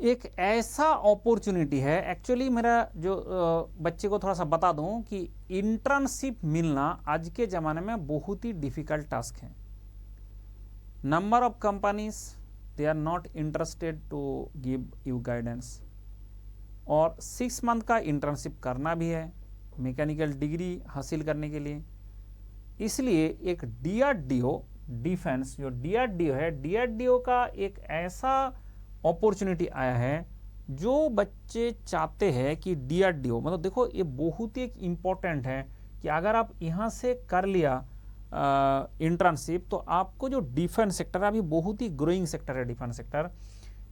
एक ऐसा अपॉर्चुनिटी है, एक्चुअली मेरा जो बच्चे को थोड़ा सा बता दूं कि इंटर्नशिप मिलना आज के ज़माने में बहुत ही डिफ़िकल्ट टास्क है। Number of companies they are not interested to give you guidance, और 6 मंथ का इंटर्नशिप करना भी है मैकेनिकल डिग्री हासिल करने के लिए। इसलिए एक DRDO डिफेंस, जो DRDO है, DRDO का एक ऐसा अपॉर्चुनिटी आया है जो बच्चे चाहते हैं कि DRDO, मतलब देखो ये बहुत ही एक इम्पोर्टेंट है कि अगर आप यहाँ से कर लिया इंटर्नशिप तो आपको जो डिफेंस सेक्टर है, अभी बहुत ही ग्रोइंग सेक्टर है डिफेंस सेक्टर,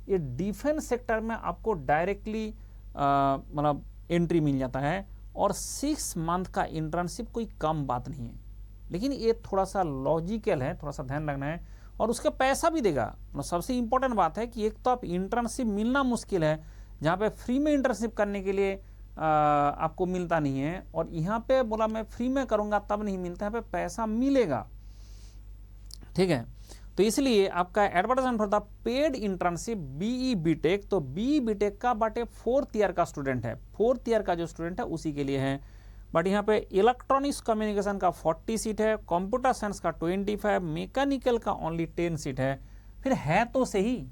ये डिफेंस सेक्टर में आपको डायरेक्टली मतलब एंट्री मिल जाता है। और 6 मंथ का इंटर्नशिप कोई कम बात नहीं है, लेकिन ये थोड़ा सा लॉजिकल है, थोड़ा सा ध्यान रखना है, और उसका पैसा भी देगा। मतलब सबसे इंपॉर्टेंट बात है कि एक तो आप इंटर्नशिप मिलना मुश्किल है, जहाँ पे फ्री में इंटर्नशिप करने के लिए आपको मिलता नहीं है, और यहाँ पे बोला मैं फ्री में करूँगा तब नहीं मिलता, यहाँ पे पैसा मिलेगा। ठीक है, तो इसलिए आपका advertisement for the paid internship BE BTech, तो BE BTech का बट 4th ईयर का स्टूडेंट है, 4th ईयर का जो स्टूडेंट है उसी के लिए है। बट यहाँ पे इलेक्ट्रॉनिक्स कम्युनिकेशन का 40 सीट है, कंप्यूटर साइंस का 25, मैकेनिकल का ओनली 10 सीट है। फिर है तो सही,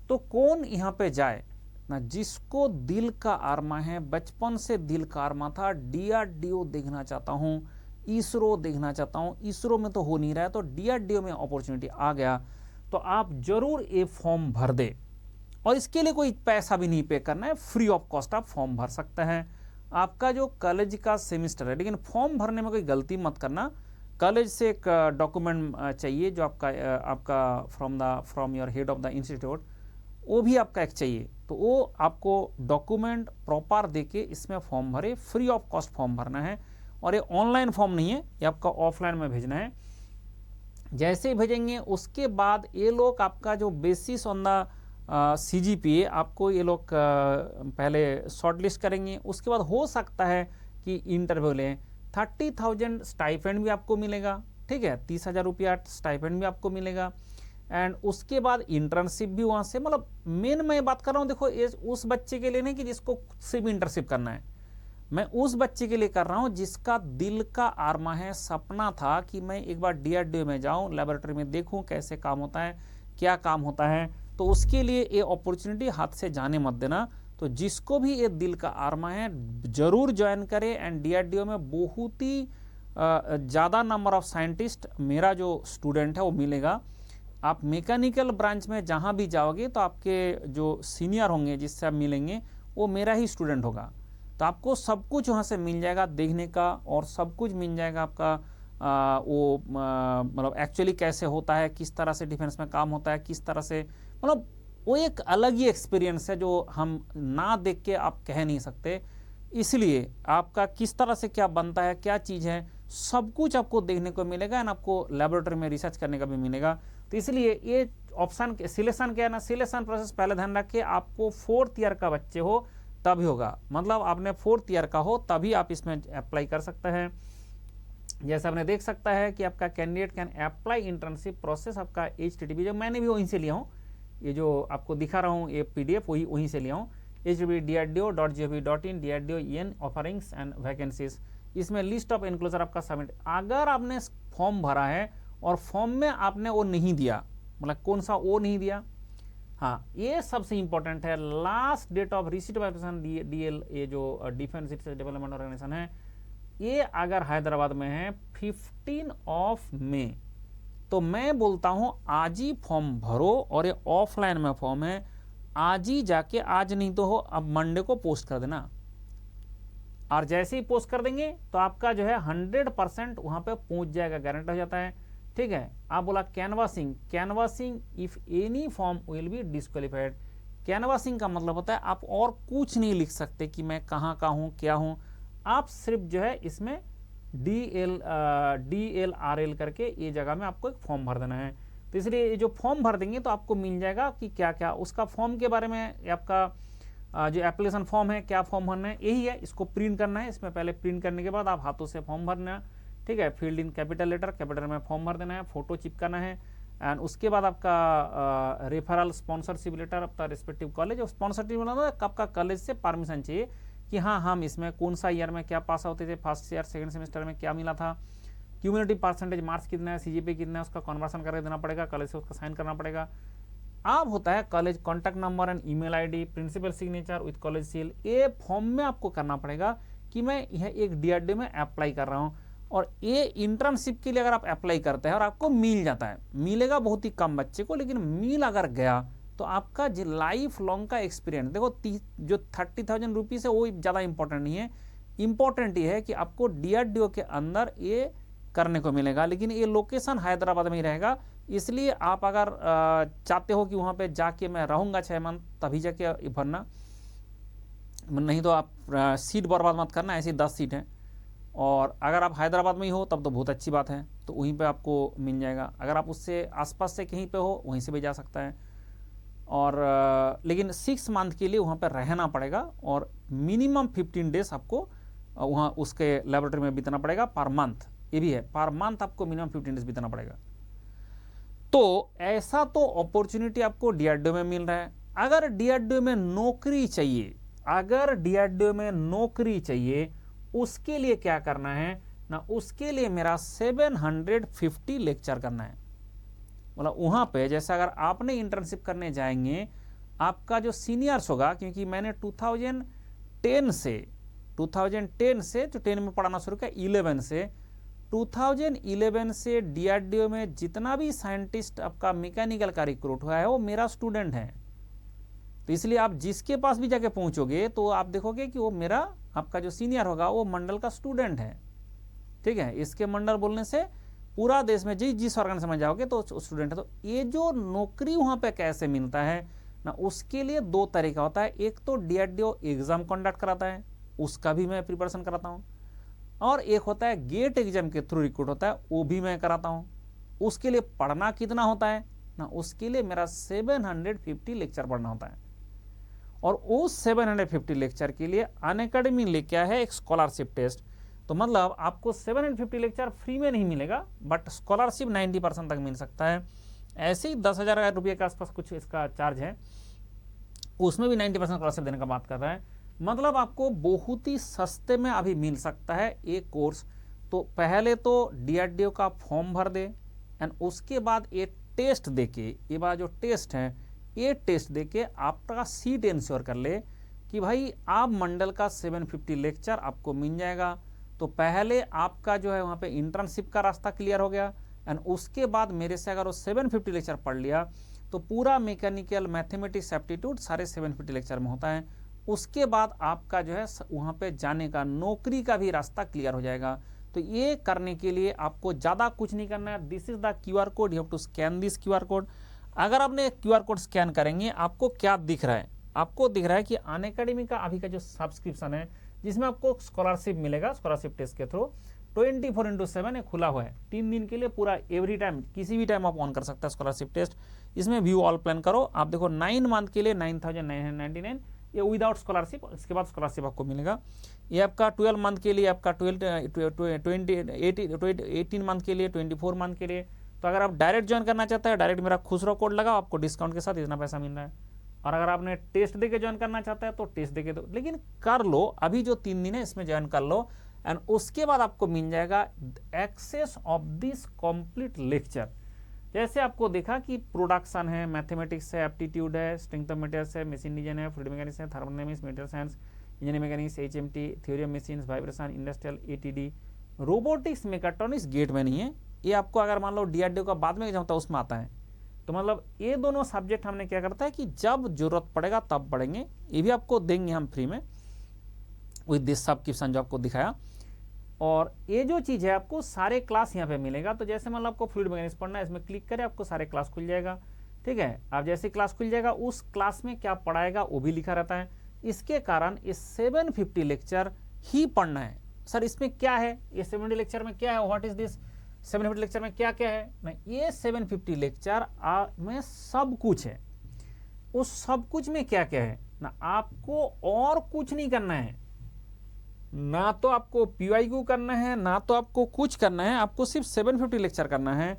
तो कौन यहाँ पे जाए ना, जिसको दिल का आरमा है, बचपन से दिल का आरमा था DRDO देखना चाहता हूँ, इसरो देखना चाहता हूँ, इसरो में तो हो नहीं रहा है, तो DRDO में अपॉर्चुनिटी आ गया, तो आप जरूर ये फॉर्म भर दे। और इसके लिए कोई पैसा भी नहीं पे करना है, फ्री ऑफ कॉस्ट आप फॉर्म भर सकते हैं। आपका जो कॉलेज का सेमेस्टर है, लेकिन फॉर्म भरने में कोई गलती मत करना, कॉलेज से एक डॉक्यूमेंट चाहिए जो आपका from your head of the institute, वो भी आपका एक चाहिए, तो वो आपको डॉक्यूमेंट प्रॉपर देके इसमें फॉर्म भरे, फ्री ऑफ कॉस्ट फॉर्म भरना है। और ये ऑनलाइन फॉर्म नहीं है, ये आपका ऑफलाइन में भेजना है। जैसे ही भेजेंगे उसके बाद ये लोग आपका जो बेसिस ऑन द CGPA आपको ये लोग पहले शॉर्टलिस्ट करेंगे, उसके बाद हो सकता है कि इंटरव्यू लें। 30,000 स्टाइपेंड भी आपको मिलेगा, ठीक है, 30,000 रुपया स्टाइपेंड भी आपको मिलेगा। एंड उसके बाद इंटर्नशिप भी वहाँ से, मतलब मेन मैं बात कर रहा हूँ, देखो ये उस बच्चे के लिए नहीं कि जिसको सिर्फ इंटर्नशिप करना है, मैं उस बच्चे के लिए कर रहा हूँ जिसका दिल का आरमा है, सपना था कि मैं एक बार DRDO में जाऊँ, लेबोरेटरी में देखूँ कैसे काम होता है, क्या काम होता है, तो उसके लिए ये अपॉर्चुनिटी हाथ से जाने मत देना। तो जिसको भी ये दिल का आरमा है जरूर ज्वाइन करें। एंड DRDO में बहुत ही ज़्यादा नंबर ऑफ साइंटिस्ट मेरा जो स्टूडेंट है वो मिलेगा। आप मैकेनिकल ब्रांच में जहाँ भी जाओगे तो आपके जो सीनियर होंगे जिससे आप मिलेंगे वो मेरा ही स्टूडेंट होगा, तो आपको सब कुछ वहाँ से मिल जाएगा देखने का, और सब कुछ मिल जाएगा आपका वो मतलब एक्चुअली कैसे होता है, किस तरह से डिफेंस में काम होता है, किस तरह से, मतलब वो एक अलग ही एक्सपीरियंस है जो हम ना देख के आप कह नहीं सकते। इसलिए आपका किस तरह से क्या बनता है, क्या चीज़ है, सब कुछ आपको देखने को मिलेगा, एंड आपको लेबोरेटरी में रिसर्च करने का भी मिलेगा। तो इसलिए ये ऑप्शन सिलेक्शन क्या है ना, सिलेक्शन प्रोसेस पहले ध्यान रखिए, आपको 4th ईयर का बच्चे हो तभी होगा, मतलब आपने 4th ईयर का हो तभी आप इसमें अप्लाई कर सकते हैं। जैसे आपने देख सकता है कि आपका candidate can apply internship process, आपका HTTP, जो मैंने भी वहीं से लिया हूँ, ये जो आपको दिखा रहा हूँ ये PDF वहीं से लिया हूँ, http://drdo.gov.in DRDO offerings and vacancies, इसमें लिस्ट ऑफ इनक्लोजर आपका सबमिट। अगर आपने फॉर्म भरा है और फॉर्म में आपने वो नहीं दिया, मतलब कौन सा वो नहीं दिया, हाँ ये सबसे इंपॉर्टेंट है, last date of receipt of application DL, ये जो डिफेंस रिसर्च डेवलपमेंट ऑर्गेनाइजेशन है, ये अगर हैदराबाद में है 15 मई, तो मैं बोलता हूं आज ही फॉर्म भरो, और ये ऑफलाइन में फॉर्म है, आज ही जाके, आज नहीं तो हो अब मंडे को पोस्ट कर देना, और जैसे ही पोस्ट कर देंगे तो आपका जो है 100% वहां पे पहुंच जाएगा, गारंटी हो जाता है। ठीक है, आप बोला canvassing if any form will be disqualified. Canvassing का मतलब होता है आप और कुछ नहीं लिख सकते कि मैं कहाँ का हूँ, क्या हूँ, आप सिर्फ जो है इसमें DLRL करके ये जगह में आपको एक फॉर्म भर देना है। तो इसलिए ये जो फॉर्म भर देंगे तो आपको मिल जाएगा कि क्या क्या उसका फॉर्म के बारे में, आपका जो एप्लीकेशन फॉर्म है, क्या फॉर्म भरना है, यही है, इसको प्रिंट करना है। इसमें पहले प्रिंट करने के बाद आप हाथों से फॉर्म भरना, ठीक है, filled in capital letter, capital में फॉर्म भर देना है, फोटो चिपकाना है, एंड उसके बाद आपका referral sponsorship letter of the respective college. और स्पॉन्सरशिप मतलब आपका कॉलेज से परमिशन चाहिए कि हाँ हम इसमें कौन सा ईयर में क्या पास होते थे, फर्स्ट ईयर सेकंड सेमेस्टर में क्या मिला था, क्यूमुलेटिव परसेंटेज मार्क्स कितना है, सीजीपीए कितना है, उसका कन्वर्सन करके देना पड़ेगा, कॉलेज से उसका साइन करना पड़ेगा। अब होता है college contact number and email ID, principal signature with college seal. ये फॉर्म में आपको करना पड़ेगा कि मैं यह एक डीआरडीओ में अप्लाई कर रहा हूँ। और ये इंटर्नशिप के लिए अगर आप अप्लाई करते हैं और आपको मिल जाता है, मिलेगा बहुत ही कम बच्चे को, लेकिन मिल अगर गया तो आपका लाइफ लॉन्ग का एक्सपीरियंस, देखो जो 30,000 रुपीज़ है वो ज़्यादा इंपॉर्टेंट नहीं है, इंपॉर्टेंट ये है कि आपको डीआरडीओ के अंदर ये करने को मिलेगा। लेकिन ये लोकेशन हैदराबाद में ही रहेगा, इसलिए आप अगर चाहते हो कि वहाँ पे जाके मैं रहूँगा 6 मंथ तभी जाके भरना, नहीं तो आप सीट बर्बाद मत करना, ऐसी 10 सीट हैं। और अगर आप हैदराबाद में ही हो तब तो बहुत अच्छी बात है, तो वहीं पे आपको मिल जाएगा। अगर आप उससे आसपास से कहीं पे हो वहीं से भी जा सकता है। और लेकिन 6 मंथ के लिए वहाँ पर रहना पड़ेगा और मिनिमम 15 डेज आपको वहाँ उसके लेबोरेटरी में बिताना पड़ेगा पर मंथ। ये भी है, पर मंथ आपको मिनिमम 15 डेज बिताना पड़ेगा। तो ऐसा तो अपॉर्चुनिटी आपको डीआरडीओ में मिल रहा है। अगर डीआरडीओ में नौकरी चाहिए, अगर डीआरडीओ में नौकरी चाहिए, उसके लिए क्या करना है ना, उसके लिए मेरा 750 लेक्चर करना है। मतलब वहाँ पे जैसे अगर आपने इंटर्नशिप करने जाएंगे, आपका जो सीनियर्स होगा, क्योंकि मैंने 2010 से जो 10 में पढ़ाना शुरू किया, 2011 से डीआरडीओ में जितना भी साइंटिस्ट आपका मैकेनिकल का रिक्रूट हुआ है वो मेरा स्टूडेंट है। तो इसलिए आप जिसके पास भी जाके पहुंचोगे तो आप देखोगे कि वो मेरा आपका जो सीनियर होगा वो मंडल का स्टूडेंट है। ठीक है, इसके मंडल बोलने से पूरा देश में जिस ऑर्गेनाइजेशन में जाओगे तो स्टूडेंट है। तो ये जो नौकरी वहाँ पे कैसे मिलता है ना, उसके लिए 2 तरीका होता है। एक तो डीआरडीओ एग्जाम कंडक्ट कराता है, उसका भी मैं प्रिपरेशन कराता हूँ, और एक होता है गेट एग्जाम के थ्रू रिक्रूट होता है, वो भी मैं कराता हूँ। उसके लिए पढ़ना कितना होता है ना, उसके लिए मेरा 750 लेक्चर पढ़ना होता है। और उस 750 लेक्चर के लिए अनअकैडमी लेके आया है एक स्कॉलरशिप टेस्ट। तो मतलब आपको 750 लेक्चर फ्री में नहीं मिलेगा, बट स्कॉलरशिप 90% तक मिल सकता है। ऐसे ही 10,000 रुपये के आसपास कुछ इसका चार्ज है, उसमें भी 90% स्कॉलरशिप देने का बात कर रहा है। मतलब आपको बहुत ही सस्ते में अभी मिल सकता है एक कोर्स। तो पहले तो डीआरडीओ का फॉर्म भर दे एंड उसके बाद ये टेस्ट देके, ये बार जो टेस्ट है ये टेस्ट देके आपका सीट इंश्योर कर ले कि भाई आप मंडल का 750 लेक्चर आपको मिल जाएगा। तो पहले आपका जो है वहाँ पे इंटर्नशिप का रास्ता क्लियर हो गया एंड उसके बाद मेरे से अगर वो 750 लेक्चर पढ़ लिया तो पूरा मैकेनिकल, मैथमेटिक्स, एप्टीट्यूड सारे 750 लेक्चर में होता है। उसके बाद आपका जो है वहाँ पे जाने का, नौकरी का भी रास्ता क्लियर हो जाएगा। तो ये करने के लिए आपको ज़्यादा कुछ नहीं करना है। This is the QR code, you have to scan this QR code. अगर आपने QR कोड स्कैन करेंगे, आपको क्या दिख रहा है, आपको दिख रहा है कि अनअकैडमी का अभी का जो सब्सक्रिप्शन है जिसमें आपको स्कॉलरशिप मिलेगा, स्कॉलरशिप टेस्ट के थ्रू 24/7 खुला हुआ है 3 दिन के लिए, पूरा एवरी टाइम किसी भी टाइम आप ऑन कर सकते हैं स्कॉलरशिप टेस्ट। इसमें व्यू ऑल प्लान करो, आप देखो 9 मंथ के लिए 9,999, ये विदाउट स्कॉलरशिप, इसके बाद स्कॉलरशिप आपको मिलेगा। ये आपका 12 मंथ के लिए, आपका 18 मंथ के लिए, 24 मंथ के लिए। तो अगर आप डायरेक्ट ज्वाइन करना चाहते हैं, डायरेक्ट मेरा खुसरो कोड लगाओ, आपको डिस्काउंट के साथ इतना पैसा मिल रहा है। और अगर आपने टेस्ट देके ज्वाइन करना चाहता है तो टेस्ट देके दो, लेकिन कर लो अभी जो 3 दिन है इसमें ज्वाइन कर लो एंड उसके बाद आपको मिल जाएगा access of this complete lecture. जैसे आपको देखा कि प्रोडक्शन है, मैथमेटिक्स है, एप्टीट्यूड है, स्ट्रेंथ ऑफ मटेरियल्स है, मशीन डिजाइन है, फ्लूइड मैकेनिक्स है, thermodynamics, material science, engineering mechanics, HMT, theory of machines, vibration, industrial, ATD, robotics, mechatronics GATE में नहीं है। ये आपको अगर मान लो डीआरडीओ का बाद में एग्जाम होता है उसमें आता है। तो मतलब ये दोनों सब्जेक्ट हमने क्या करता है कि जब जरूरत पड़ेगा तब पढ़ेंगे, ये भी आपको देंगे हम फ्री में विद दिस सब्सक्रिप्शन जो आपको दिखाया। और ये जो चीज़ है आपको सारे क्लास यहाँ पे मिलेगा। तो जैसे मतलब आपको फ्लूइड मैकेनिक्स पढ़ना है, इसमें क्लिक करें, आपको सारे क्लास खुल जाएगा। ठीक है, आप जैसे क्लास खुल जाएगा उस क्लास में क्या पढ़ाएगा वो भी लिखा रहता है। इसके कारण इस 750 लेक्चर ही पढ़ना है। सर इसमें क्या है, ये 750 लेक्चर में क्या है, व्हाट इज दिस 750 लेक्चर में क्या क्या है ना, ये 750 लेक्चर में सब कुछ है। उस सब कुछ में क्या क्या है ना, आपको और कुछ नहीं करना है, ना तो आपको PYQ करना है, ना तो आपको कुछ करना है, आपको सिर्फ 750 लेक्चर करना है।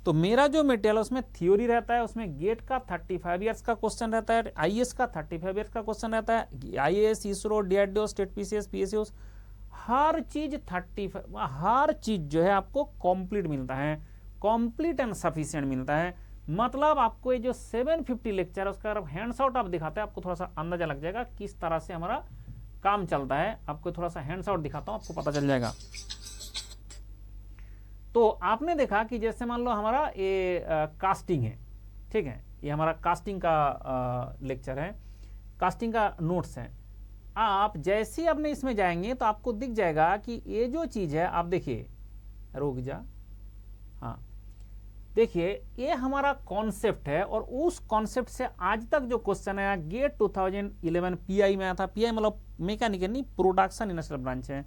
तो मेरा जो मटेरियल उसमें थ्योरी रहता है, उसमें गेट का 35 ईयर्स का क्वेश्चन रहता है, आईएएस का 35 ईयर्स का क्वेश्चन रहता है, IAS, ISRO, DRDO, state PCS, PSUs, हर चीज 35, हर चीज जो है आपको कंप्लीट मिलता है, कंप्लीट एंड सफिशिएंट मिलता है। मतलब आपको ये जो 750 लेक्चर है उसका अगर हैंड्स आउट आप दिखाते हैं, आपको थोड़ा सा अंदाजा लग जाएगा किस तरह से हमारा काम चलता है। आपको थोड़ा सा हैंड्स आउट दिखाता हूं, आपको पता चल जाएगा। तो आपने देखा कि जैसे मान लो हमारा ये कास्टिंग है, ठीक है, ये हमारा कास्टिंग का लेक्चर है, कास्टिंग का नोट्स है। आप जैसे ही अपने इसमें जाएंगे तो आपको दिख जाएगा कि ये जो चीज है, आप देखिए, रुक जा, हाँ देखिए, ये हमारा कॉन्सेप्ट है और उस कॉन्सेप्ट से आज तक जो क्वेश्चन आया गेट 2011 पीआई में आया था। पीआई मतलब मैकेनिकल नहीं, प्रोडक्शन इंडस्ट्रियल ब्रांच है।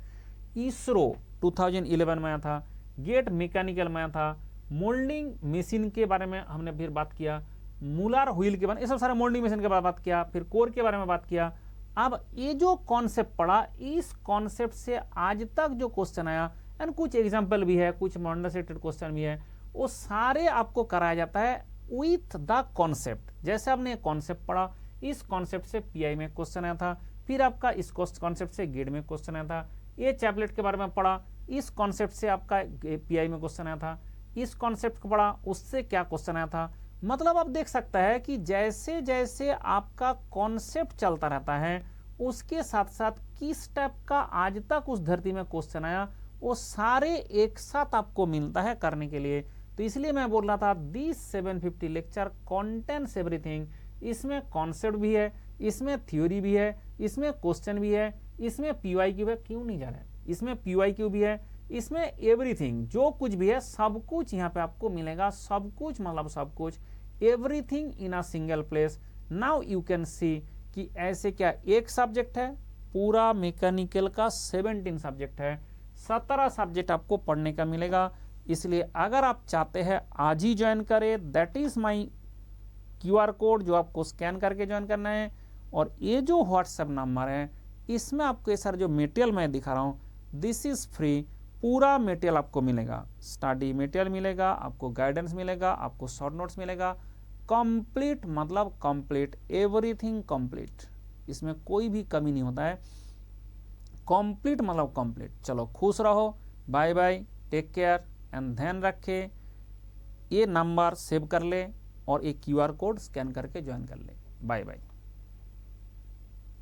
इसरो 2011 में आया था, गेट मैकेनिकल में आया था। मोल्डिंग मशीन के बारे में हमने फिर बात किया, मूलर व्हील के बारे में, ये सब सारे मोल्डिंग मशीन के बारे में बात किया, फिर कोर के बारे में बात किया। अब ये जो कॉन्सेप्ट पढ़ा, इस कॉन्सेप्ट से आज तक जो क्वेश्चन आया, एंड कुछ एग्जाम्पल भी है, कुछ मॉडल सेटेड क्वेश्चन भी है, वो सारे आपको कराया जाता है विथ द कॉन्सेप्ट। जैसे आपने कॉन्सेप्ट पढ़ा, इस कॉन्सेप्ट से पीआई में क्वेश्चन आया था, फिर आपका इस कॉन्सेप्ट से गेट में क्वेश्चन आया था। ये चैपलेट के बारे में पढ़ा, इस कॉन्सेप्ट से आपका पीआई में क्वेश्चन आया था। इस कॉन्सेप्ट को पढ़ा, उससे क्या क्वेश्चन आया था। मतलब आप देख सकता है कि जैसे जैसे आपका कॉन्सेप्ट चलता रहता है, उसके साथ साथ किस टाइप का आज तक उस धरती में क्वेश्चन आया, वो सारे एक साथ आपको मिलता है करने के लिए। तो इसलिए मैं बोल रहा था दिस 750 लेक्चर कंटेन्स एवरीथिंग। इसमें कॉन्सेप्ट भी है, इसमें थ्योरी भी है, इसमें क्वेश्चन भी है, इसमें पीवाईक्यू है, क्यों नहीं जा रहा है, इसमें पीवाईक्यू भी है, इसमें एवरीथिंग जो कुछ भी है सब कुछ यहाँ पे आपको मिलेगा। सब कुछ मतलब सब कुछ, everything in a single place. Now you can see कि ऐसे क्या एक सब्जेक्ट है, पूरा मैकेनिकल का 17 सब्जेक्ट है, 17 सब्जेक्ट आपको पढ़ने का मिलेगा। इसलिए अगर आप चाहते हैं आज ही ज्वाइन करें, that is my QR code जो आपको स्कैन करके ज्वाइन करना है। और ये जो व्हाट्सएप नंबर है, इसमें आपको ये सारा जो मटेरियल मैं दिखा रहा हूँ, दिस इज फ्री। पूरा मटेरियल आपको मिलेगा, स्टडी मटेरियल मिलेगा, आपको गाइडेंस मिलेगा, आपको शॉर्ट नोट्स मिलेगा, कंप्लीट मतलब कंप्लीट, एवरीथिंग कंप्लीट। इसमें कोई भी कमी नहीं होता है, कंप्लीट मतलब कंप्लीट। चलो खुश रहो, bye bye, take care and ध्यान रखे, ये नंबर सेव कर ले और एक QR कोड स्कैन करके ज्वाइन कर ले। Bye bye.